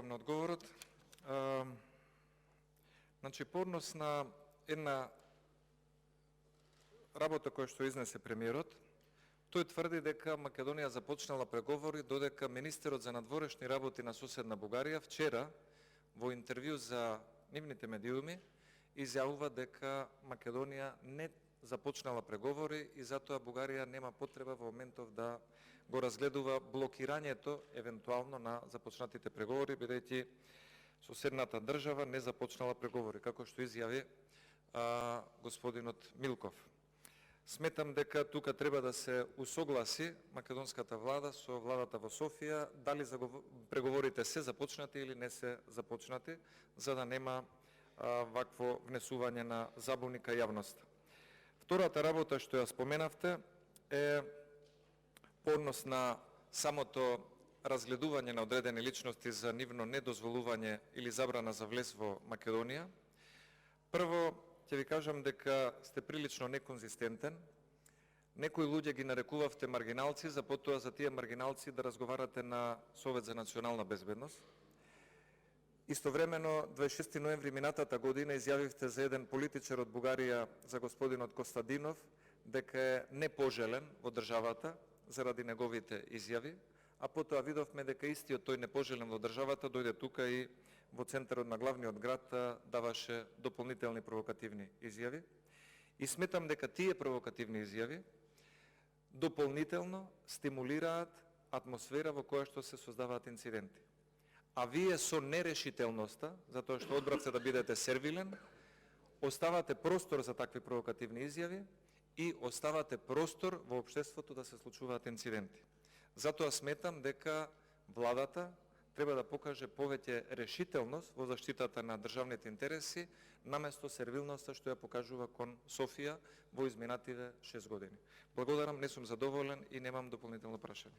на одговорот. Значи, по однос на една работа која што изнесе премиерот, тој тврди дека Македонија започнала преговори, додека министерот за надворешни работи на соседна Бугарија вчера во интервју за нивните медиуми изјавува дека Македонија не започнала преговори и затоа Бугарија нема потреба во моментов да го разгледува блокирањето евентуално на започнатите преговори, бидејќи соседната држава не започнала преговори, како што изјави господинот Милков. Сметам дека тука треба да се усогласи македонската влада со владата во Софија, дали преговорите се започнати или не се започнати, за да нема вакво внесување на забуни кај јавноста. Втората работа што ја споменавте е по однос на самото разгледување на одредени личности за нивно недозволување или забрана за влез во Македонија. Прво, ќе ви кажам дека сте прилично неконзистентен. Некои луѓе ги нарекувавте маргиналци, за потоа за тие маргиналци да разговарате на Совет за национална безбедност. Истовремено, 26 ноември минатата година изјавивте за еден политичар од Бугарија, за господинот Костадинов, дека е непожелен во државата заради неговите изјави, а потоа видовме дека истиот тој непожелен во државата дојде тука и во центарот на главниот град даваше дополнителни провокативни изјави. И сметам дека тие провокативни изјави дополнително стимулираат атмосфера во која што се создаваат инциденти. А вие со нерешителноста, затоа што одбравте да бидете сервилен, оставате простор за такви провокативни изјави и оставате простор во општеството да се случуваат инциденти. Затоа сметам дека владата треба да покаже повеќе решителност во заштитата на државните интереси, наместо сервилноста што ја покажува кон Софија во изминативе 6 години. Благодарам, не сум задоволен и немам дополнително прашање.